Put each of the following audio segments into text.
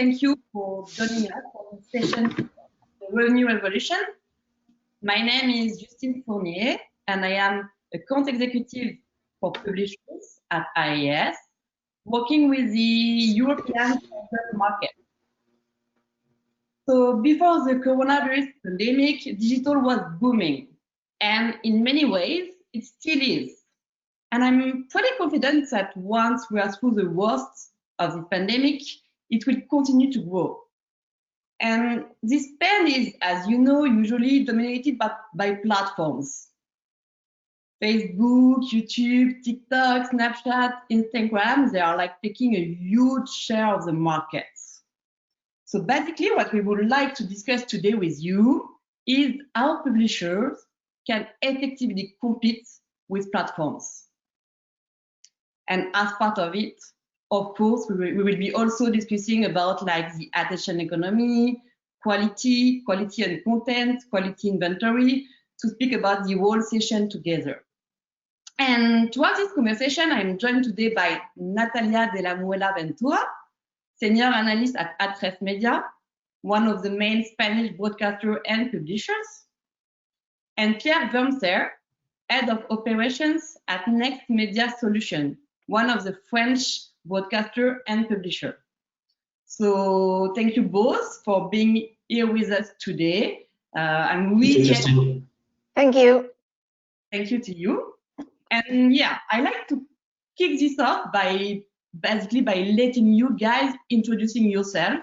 thank you for joining us for this session, The Revenue Revolution. My name is Justine Fournie, and I am account executive for publishers at IAS, working with the European market. So before the coronavirus pandemic, digital was booming, and in many ways, it still is. And I'm pretty confident that once we are through the worst of the pandemic, it will continue to grow. And this spend is, as you know, usually dominated by platforms. Facebook, YouTube, TikTok, Snapchat, Instagram, they are like taking a huge share of the market. So basically what we would like to discuss today with you is how publishers can effectively compete with platforms. And as part of it, of course, we will be also discussing about like the attention economy, quality and content, quality inventory, to speak about the whole session together. And to have this conversation, I'm joined today by Natalia de la Muela Ventura, senior analyst at Atresmedia, one of the main Spanish broadcasters and publishers, and Pierre Wurmser, head of operations at Next Media Solutions, one of the French broadcaster and publisher. So thank you both for being here with us today. I'm really happy. Thank you. Thank you to you. And yeah, I like to kick this off by basically by letting you guys introducing yourself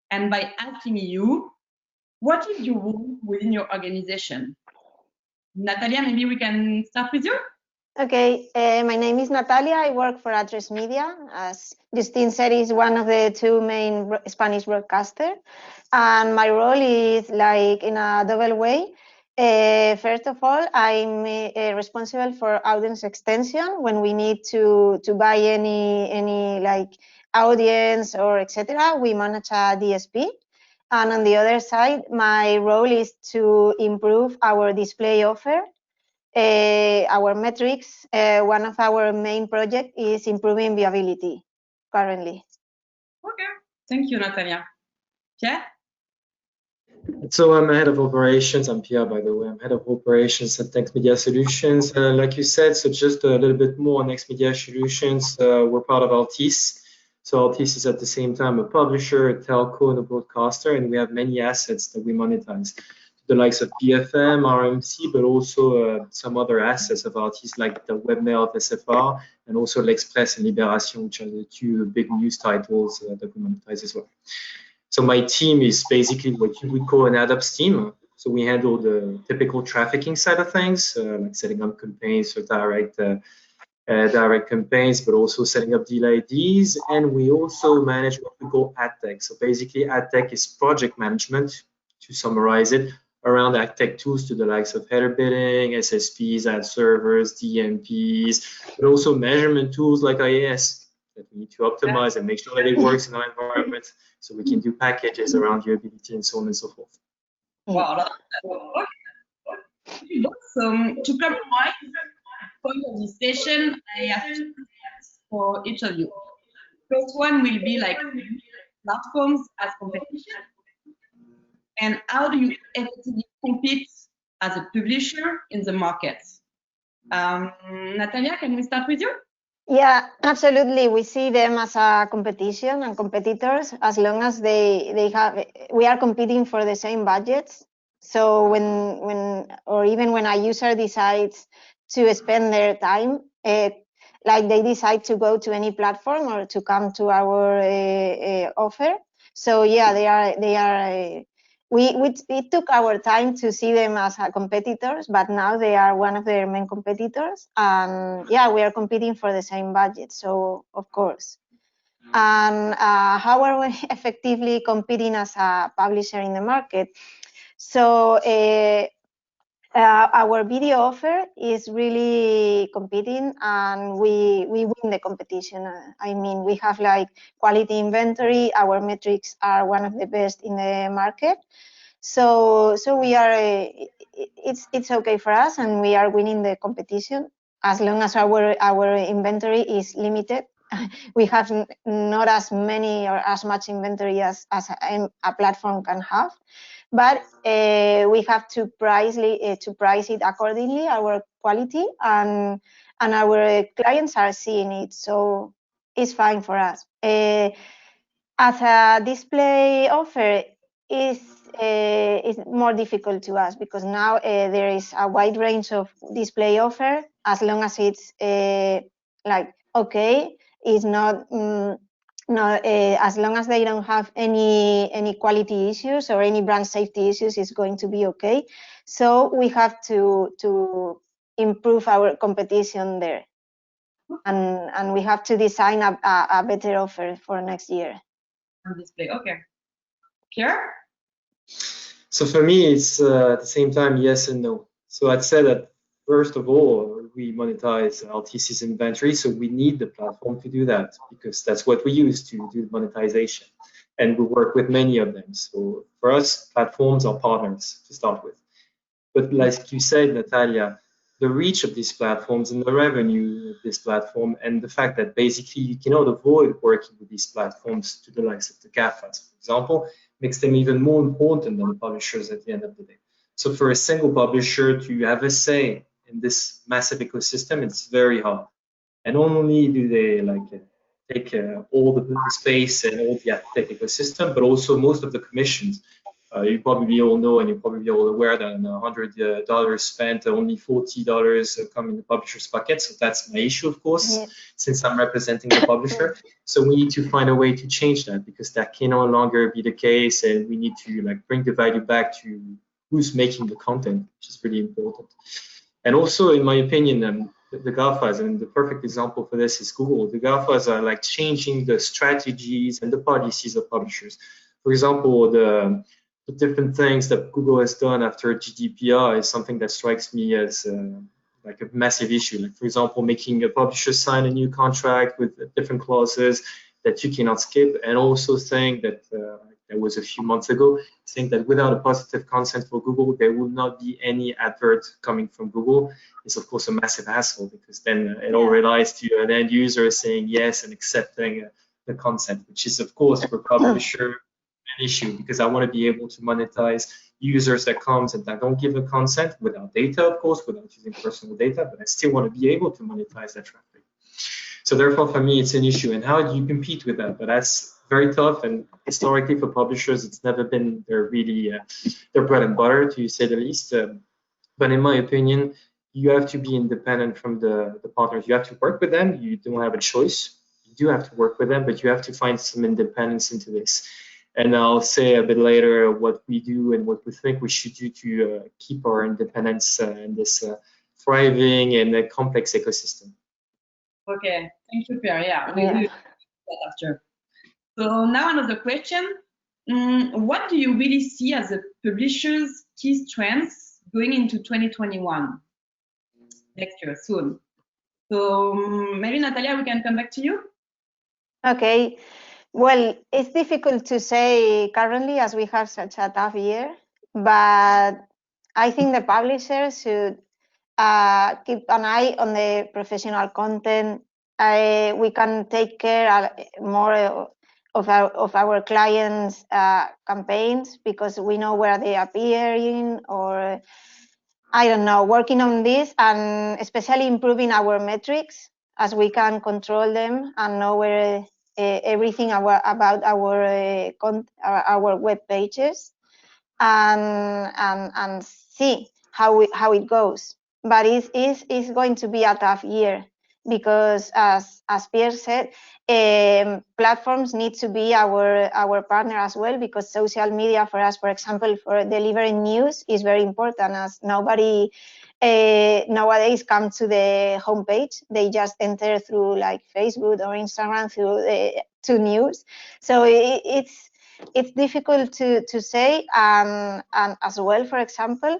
and by asking you, what is your role within your organization? Natalia, maybe we can start with you. Okay, my name is Natalia. I work for Atresmedia. As Justine said, is one of the two main Spanish broadcasters. And my role is like in a double way. First of all, I'm responsible for audience extension when we need to buy any like audience or etc. We manage a DSP. And on the other side, my role is to improve our display offer. Our metrics, one of our main projects is improving viewability currently. Okay, thank you, Natalia. Pierre? So I'm head of operations. I'm Pierre, by the way. I'm head of operations at Next Media Solutions. Like you said, so just a little bit more on Next Media Solutions. We're part of Altice. So Altice is at the same time a publisher, a telco, and a broadcaster, and we have many assets that we monetize. The likes of BFM, RMC, but also some other assets of Altice like the webmail of SFR and also L'Express and Libération, which are the two big news titles that we monetize as well. So my team is basically what you would call an ad ops team. So we handle the typical trafficking side of things, like setting up campaigns for direct campaigns, but also setting up deal IDs. And we also manage what we call ad tech. So basically ad tech is project management, to summarize it, around ad tech tools to the likes of header bidding, SSPs, ad servers, DMPs, but also measurement tools like IAS that we need to optimize and make sure that it works in our environment so we can do packages around viewability and so on and so forth. Wow. So to cover my point of this session, I have two questions for each of you. First one will be like platforms as competition. And how do you effectively compete as a publisher in the market? Natalia, can we start with you? Yeah, absolutely. We see them as a competition and competitors as long as we are competing for the same budgets. So even when a user decides to spend their time, like they decide to go to any platform or to come to our offer. So yeah, they are. It took our time to see them as competitors, but now they are one of their main competitors. And yeah, we are competing for the same budget, so of course. And how are we effectively competing as a publisher in the market? So our video offer is really competing, and we win the competition. I mean, we have like quality inventory. Our metrics are one of the best in the market. So we are. It's okay for us, and we are winning the competition as long as our inventory is limited we have not as many or as much inventory as a platform can have, but we have to price it accordingly, our quality, and our clients are seeing it, so it's fine for us. As a display offer is more difficult to us, because now there is a wide range of display offer. As long as it's like okay, it's not as long as they don't have any quality issues or any brand safety issues, it's going to be okay. So we have to improve our competition there, and we have to design a better offer for next year. On display, okay. Pierre? So for me, it's at the same time yes and no. So I'd say that first of all, we monetize LTC's inventory, so we need the platform to do that, because that's what we use to do monetization, and we work with many of them. So for us, platforms are partners to start with. But like you said, Natalia, the reach of these platforms and the revenue of this platform, and the fact that basically you cannot avoid working with these platforms to the likes of the GAFAs, for example, makes them even more important than the publishers at the end of the day. So for a single publisher to have a say in this massive ecosystem, it's very hard. And not only do they take all the space and all the tech ecosystem, but also most of the commissions. You probably all know, and you're probably all aware that $100 spent, only $40 come in the publisher's pocket. So that's my issue, of course, since I'm representing the publisher. So we need to find a way to change that, because that can no longer be the case, and we need to bring the value back to who's making the content, which is really important. And also, in my opinion, the GAFAs, and the perfect example for this is Google. The GAFAs are changing the strategies and the policies of publishers. For example, the different things that Google has done after GDPR is something that strikes me as a massive issue. Like, for example, making a publisher sign a new contract with different clauses that you cannot skip, and also saying that that was a few months ago, saying that without a positive consent for Google, there will not be any advert coming from Google. It's of course a massive hassle, because then it all relies to an end user saying yes and accepting the consent, which is of course for publisher an issue, because I want to be able to monetize users that comes and that don't give a consent without data, of course, without using personal data, but I still want to be able to monetize that traffic. So therefore, for me, it's an issue. And how do you compete with that? But that's very tough. And historically, for publishers, it's never been their bread and butter, to say the least. But in my opinion, you have to be independent from the partners. You have to work with them. You don't have a choice. You do have to work with them, but you have to find some independence into this. And I'll say a bit later what we do and what we think we should do to keep our independence in this thriving and complex ecosystem. Okay, thank you, Pierre. Yeah, we will do that after. So now another question. What do you really see as a publisher's key strengths going into 2021? Next year, soon. So maybe Natalia, we can come back to you. Okay. Well, it's difficult to say currently as we have such a tough year, but I think the publishers should keep an eye on the professional content. We can take care more of our clients' campaigns, because we know where they appear in, or I don't know, working on this, and especially improving our metrics, as we can control them and know where everything about our web pages, and see how it goes. But it's going to be a tough year, because as Pierre said, platforms need to be our partner as well, because social media for us, for example, for delivering news is very important, as nobody nowadays come to the homepage. They just enter through Facebook or Instagram to news. So it's difficult to say, and as well, for example,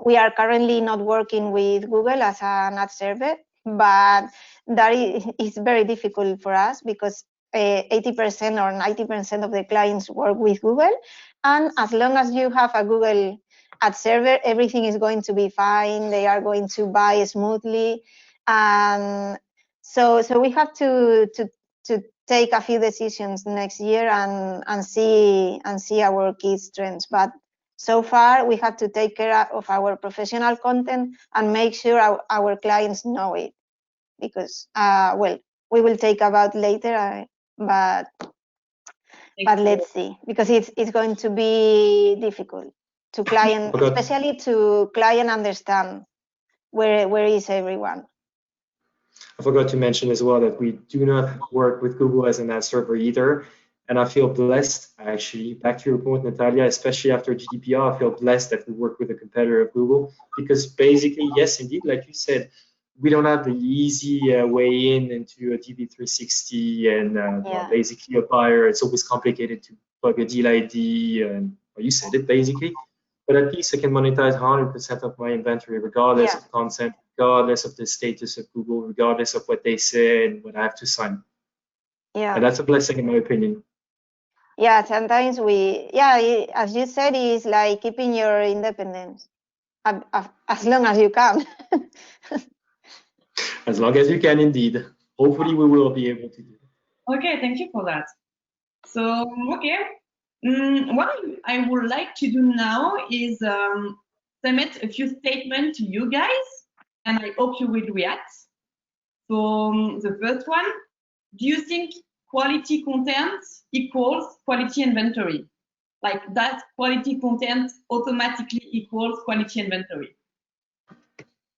we are currently not working with Google as an ad server, but that is very difficult for us, because 80% or 90% of the clients work with Google, and as long as you have a Google ad server, everything is going to be fine. They are going to buy smoothly, and So we have to take a few decisions next year and see our key strengths. But so far, we have to take care of our professional content and make sure our clients know it, because well, we will take about later, but let's see, because it's going to be difficult to client, especially to client understand where is everyone. I forgot to mention as well that we do not work with Google as an ad server either. And I feel blessed, actually, back to your point, Natalia, especially after GDPR, I feel blessed that we work with a competitor of Google, because basically, yes, indeed, like you said, we don't have the easy way into a DV360 and basically a buyer. It's always complicated to plug a deal ID, and well, you said it basically. But at least I can monetize 100% of my inventory, regardless of content, regardless of the status of Google, regardless of what they say and what I have to sign. Yeah, and that's a blessing in my opinion. Yeah, sometimes as you said, it's like keeping your independence as long as you can. As long as you can, indeed. Hopefully, we will be able to do it. Okay, thank you for that. So, okay. What I would like to do now is submit a few statements to you guys, and I hope you will react. So, the first one, do you think quality content equals quality inventory? Like, does quality content automatically equals quality inventory?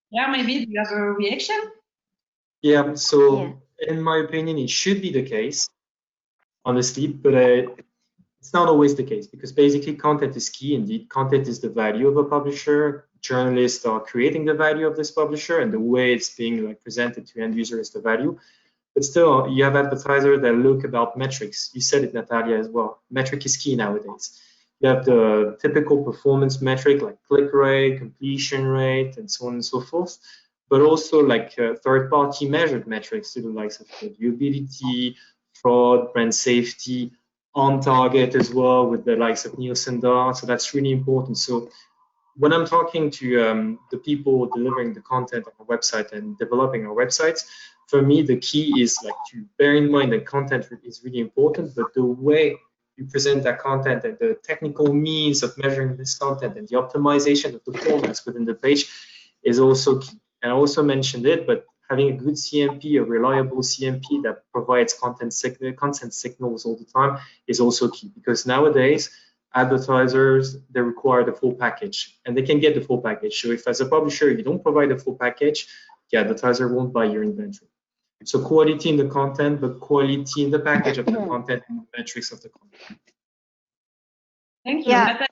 Yeah, maybe do you have a reaction? Yeah, so in my opinion, it should be the case, honestly, but it's not always the case, because basically content is key. Indeed, content is the value of a publisher. Journalists are creating the value of this publisher, and the way it's being presented to end user is the value. But still, you have advertisers that look about metrics. You said it, Natalia, as well. Metric is key nowadays. You have the typical performance metric like click rate, completion rate, and so on and so forth, but also third-party measured metrics to the likes of viewability, fraud, brand safety, on target as well with the likes of Nielsen data. So that's really important. So when I'm talking to the people delivering the content on our website and developing our websites, for me, the key is to bear in mind that content is really important, but the way you present that content and the technical means of measuring this content and the optimization of the formats within the page is also key. And I also mentioned it, but having a good CMP, a reliable CMP that provides content signals all the time is also key, because nowadays advertisers, they require the full package, and they can get the full package. So if as a publisher you don't provide the full package, the advertiser won't buy your inventory. So quality in the content, but quality in the package of the content and the metrics of the content. Thank you. Yeah.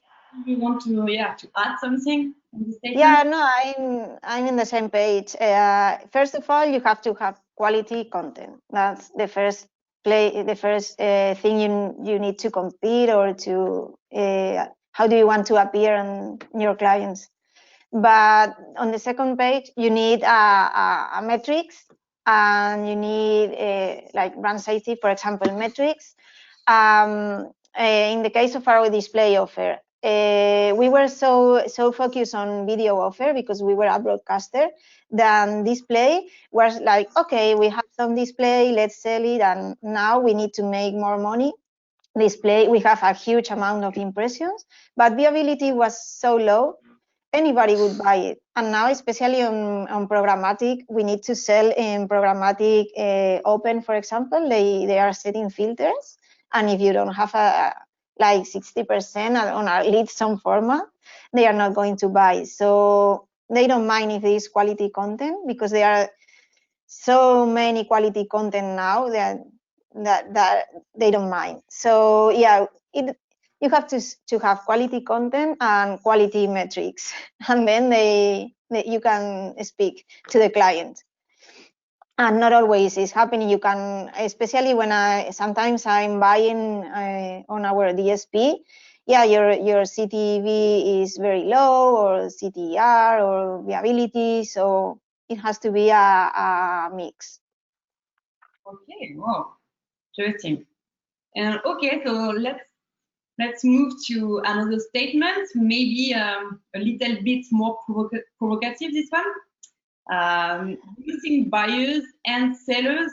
You want to add something in this statement? Yeah, no, I'm in the same page. First of all, you have to have quality content. That's the first thing you need to compete, or to how do you want to appear on your clients. But on the second page, you need a metrics, and you need like brand safety, for example, metrics. In the case of our display offer, we were so focused on video offer because we were a broadcaster, then display was like, okay, we have some display, let's sell it, and now we need to make more money. Display, we have a huge amount of impressions, but viewability was so low, anybody would buy it. And now, especially on programmatic, we need to sell in programmatic open, for example, they are setting filters, and if you don't have like 60% on at least some format, they are not going to buy. So they don't mind if it is quality content, because there are so many quality content now that they don't mind. So yeah, you have to have quality content and quality metrics, and then you can speak to the client. And not always is happening. You can, especially when sometimes I'm buying on our DSP, yeah, your CTV is very low, or CTR, or viability, so it has to be a mix. Okay, wow, interesting. And okay, so let's move to another statement, maybe a little bit more provocative, this one. Do you think buyers and sellers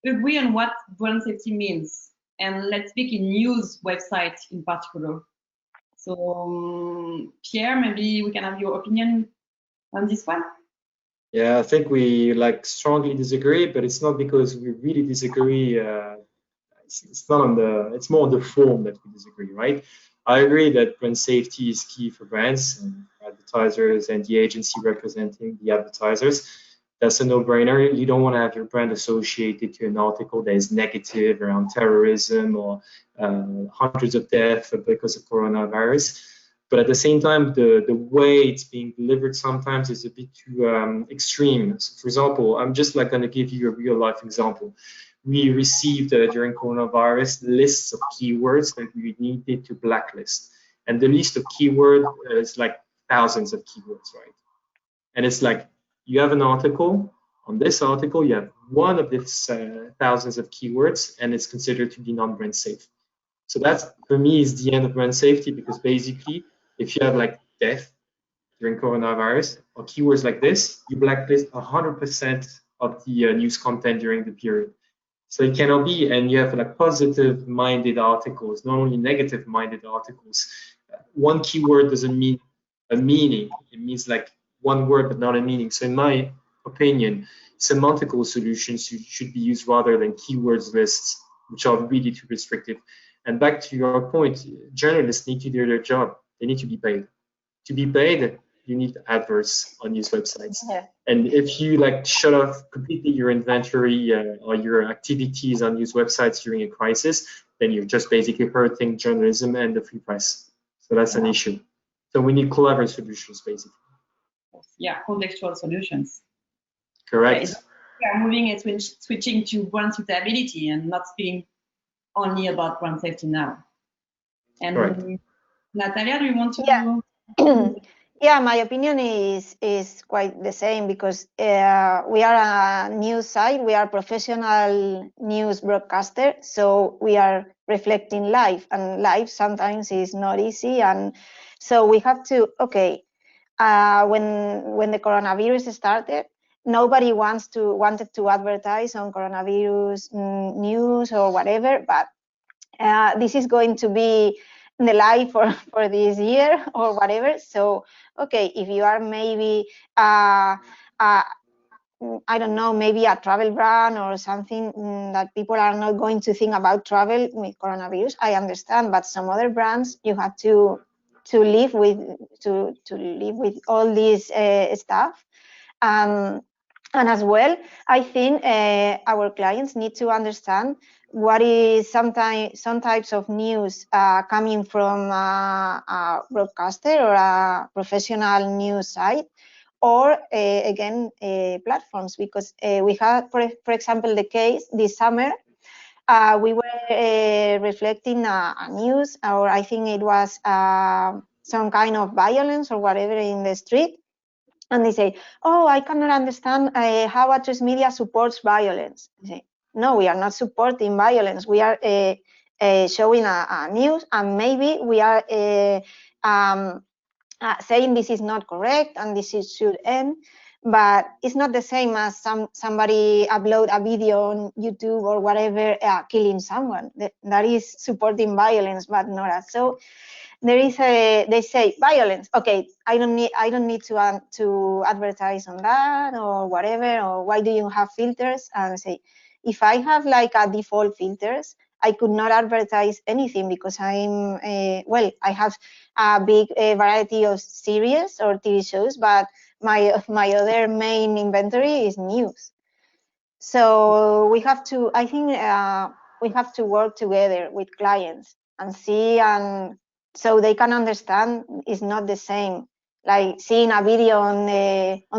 agree on what brand safety means? And let's speak in news websites in particular. So, Pierre, maybe we can have your opinion on this one. Yeah, I think we like strongly disagree, but it's not because we really disagree. It's not on the. It's more on the form that we disagree, right? I agree that brand safety is key for brands and advertisers and the agency representing the advertisers. That's a no-brainer. You don't want to have your brand associated to an article that is negative around terrorism or hundreds of deaths because of coronavirus. But at the same time, the way it's being delivered sometimes is a bit too extreme. So for example, I'm just like going to give you a real life example. We received during coronavirus lists of keywords that we needed to blacklist. And the list of keywords is like thousands of keywords, right? And it's like, you have an article. On this article, you have one of these thousands of keywords, and it's considered to be non-brand safe. So that's, for me, is the end of brand safety, because basically, if you have like death during coronavirus or keywords like this, you blacklist 100% of the news content during the period. So it cannot be, and you have like positive-minded articles, not only negative-minded articles. One keyword doesn't mean a meaning. It means like one word, but not a meaning. So in my opinion, semantical solutions should be used rather than keywords lists, which are really too restrictive. And back to your point, journalists need to do their job. They need to be paid. To be paid, you need adverts on news websites. Yeah. And if you like shut off completely your inventory or your activities on news websites during a crisis, then you're just basically hurting journalism and the free press. So that's an issue. So we need clever solutions, basically. Yeah, contextual solutions. Correct. We are moving and switching to brand suitability and not speaking only about brand safety now. And Correct. Natalia, do you want to? Yeah. Yeah, my opinion is quite the same, because we are a news site, we are professional news broadcaster, so we are reflecting live, and live sometimes is not easy, and so we have to, okay, when the coronavirus started, nobody wanted to advertise on coronavirus news or whatever, but this is going to be the life for this year or whatever. So, okay, if you are maybe, I don't know, maybe a travel brand or something that people are not going to think about travel with coronavirus, I understand. But some other brands, you have to live with live with all this stuff. And as well, I think our clients need to understand what is some types of news coming from a broadcaster or a professional news site, or again platforms, because we had, for example, the case this summer. We were reflecting a news, or I think it was some kind of violence or whatever in the street. And they say, oh, I cannot understand how Atresmedia supports violence. I say, no, we are not supporting violence. We are showing a news, and maybe we are saying this is not correct and this should end. But it's not the same as somebody upload a video on YouTube or whatever killing someone. That is supporting violence, but not as so. There is they say violence. Okay, I don't need to advertise on that or whatever. Or why do you have filters? And say, if I have like a default filters, I could not advertise anything, because I'm well, I have a big variety of series or TV shows, but my other main inventory is news. So we have to, I think we have to work together with clients and see, and so they can understand it's not the same. Like seeing a video on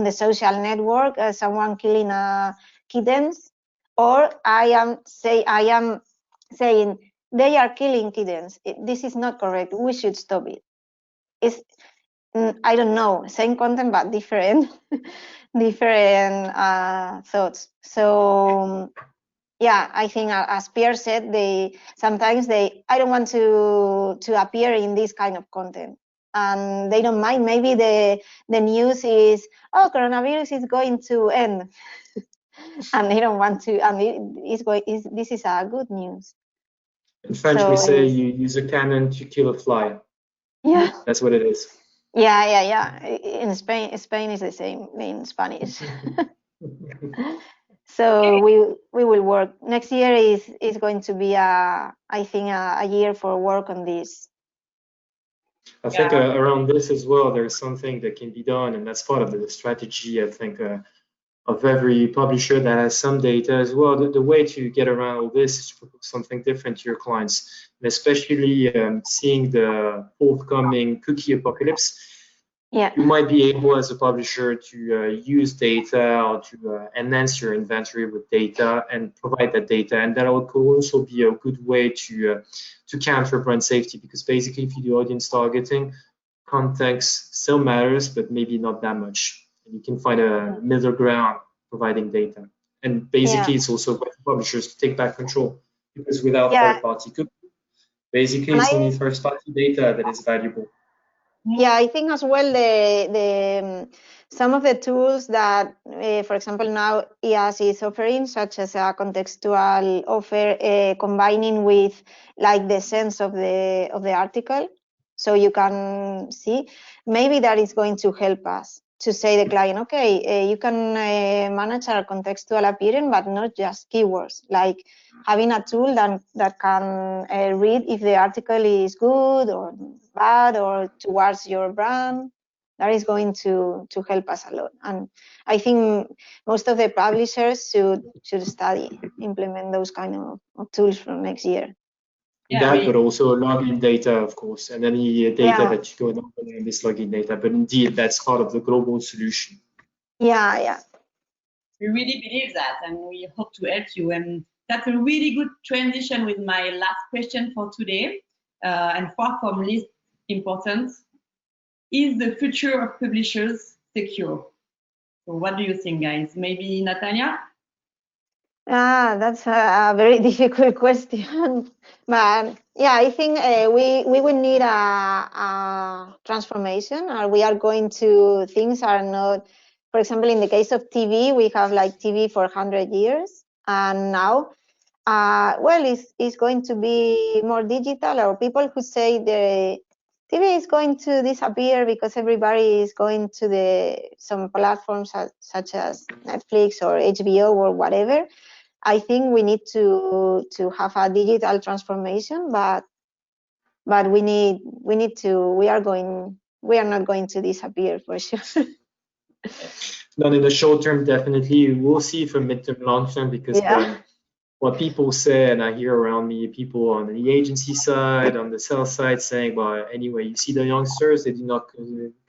the social network, someone killing kittens, or I am saying they are killing kittens. This is not correct. We should stop it. It's, I don't know, same content but different different thoughts. So yeah, I think as Pierre said, sometimes I don't want to appear in this kind of content. and they don't mind. Maybe the news is, oh, coronavirus is going to end, and they don't want to. And this is a good news. In French, So we say you use a cannon to kill a fly. Yeah. That's what it is. Yeah. In Spain is the same in Spanish. So we will work. Next year is going to be I think a year for work on this. I think around this as well, there's something that can be done, and that's part of the strategy, I think, of every publisher that has some data as well. The way to get around all this is to propose something different to your clients, and especially seeing the forthcoming cookie apocalypse. Yeah. You might be able as a publisher to use data or to enhance your inventory with data and provide that data, and that could also be a good way to counter brand safety, because basically if you do audience targeting, context still matters, but maybe not that much. And you can find a middle ground providing data, and basically it's also for publishers to take back control, because without third-party cookies, basically it's only first-party data that is valuable. Yeah, I think as well the some of the tools that, for example, now IAS is offering, such as a contextual offer, combining with like the sense of the article, so you can see, maybe that is going to help us to say the client, okay, you can manage our contextual appearance, but not just keywords, like having a tool that can read if the article is good or bad or towards your brand. That is going to help us a lot. And I think most of the publishers should study, implement those kind of tools from next year. Yeah, but also login data, of course, and any data that you go in this login data. But indeed, that's part of the global solution. Yeah. We really believe that, and we hope to help you. And that's a really good transition with my last question for today, and far from least important. Is the future of publishers secure? So what do you think, guys? Maybe Natalia? That's a very difficult question. But yeah, I think we will need a transformation, or we are going to, things are not, for example, in the case of TV, we have like TV for 100 years, and now, well, it's going to be more digital, or people who say the TV is going to disappear because everybody is going to some platforms such as Netflix or HBO or whatever. I think we need to have a digital transformation, but we are not going to disappear for sure. Not in the short term, definitely. We'll see for midterm, long term, because what people say, and I hear around me, people on the agency side, on the sales side, saying, well, anyway, you see the youngsters, they do not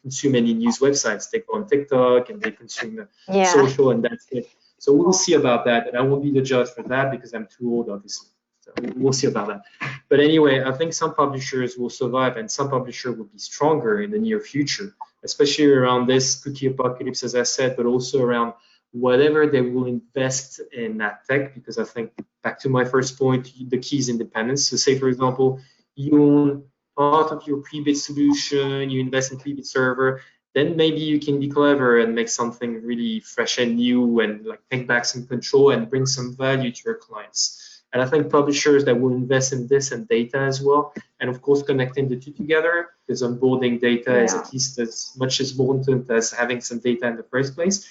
consume any news websites. They go on TikTok and they consume social, and that's it. So we'll see about that, and I won't be the judge for that because I'm too old, obviously. So we'll see about that. But anyway, I think some publishers will survive, and some publishers will be stronger in the near future, especially around this cookie apocalypse, as I said, but also around whatever they will invest in that tech, because I think, back to my first point, the key is independence. So say, for example, you own part of your pre-bid solution, you invest in pre-bid server, then maybe you can be clever and make something really fresh and new and like take back some control and bring some value to your clients. And I think publishers that will invest in this and data as well, and of course connecting the two together, because onboarding data is at least as much as important as having some data in the first place.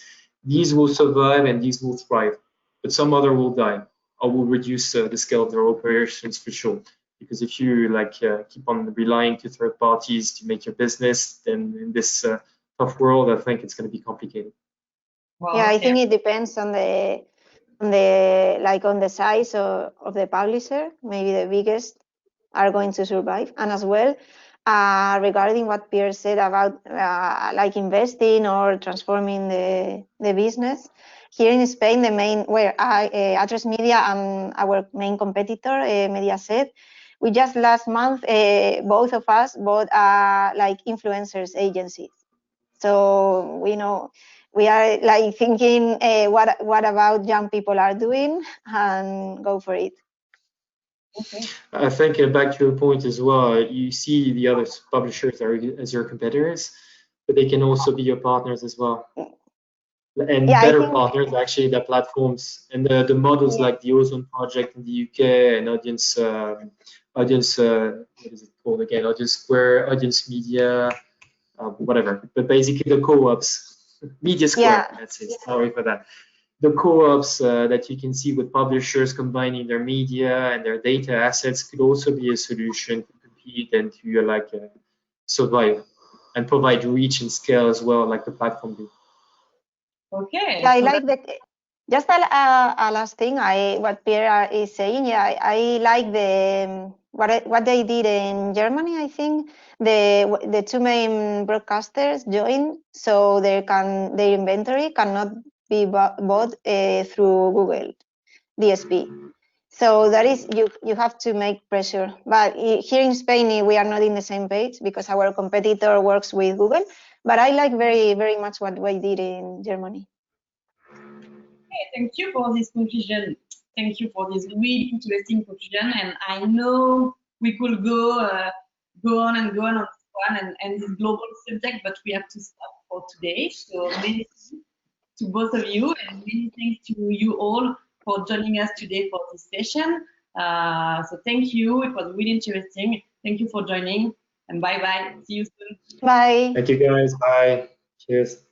These will survive and these will thrive, but some other will die or will reduce the scale of their operations for sure. Because if you keep on relying to third parties to make your business, then in this tough world, I think it's going to be complicated. Well, I think it depends on the size of the publisher. Maybe the biggest are going to survive, and as well. Regarding what Pierre said about investing or transforming the business, here in Spain, the main Atresmedia and our main competitor, Mediaset, we just last month both of us bought influencers agencies. So we know we are thinking what about young people are doing and go for it. Okay. I think back to your point as well, you see the other publishers as your competitors, but they can also be your partners as well. And Yeah, better partners, actually, the platforms and the models like the Ozone Project in the UK and Audience, what is it called again? Audience Square, Audience Media, whatever. But basically the co-ops, Media Square, that's it. Sorry for that. The co-ops that you can see with publishers combining their media and their data assets could also be a solution to compete and to survive and provide reach and scale as well, like the platform do. Yeah, Okay. I so like that. Just a last thing, what Pierre is saying. Yeah, I like the what they did in Germany. I think the two main broadcasters joined, so their inventory cannot be bought through Google DSP. So that is you have to make pressure. But here in Spain, we are not in the same page because our competitor works with Google. But I like very much what we did in Germany. Okay, thank you for this conclusion. Thank you for this really interesting conclusion. And I know we could go on and go on this one and this global subject, but we have to stop for today. So many thanks to both of you and many thanks to you all for joining us today for this session. So thank you. It was really interesting. Thank you for joining and bye-bye. See you soon. Bye. Thank you guys. Bye. Cheers.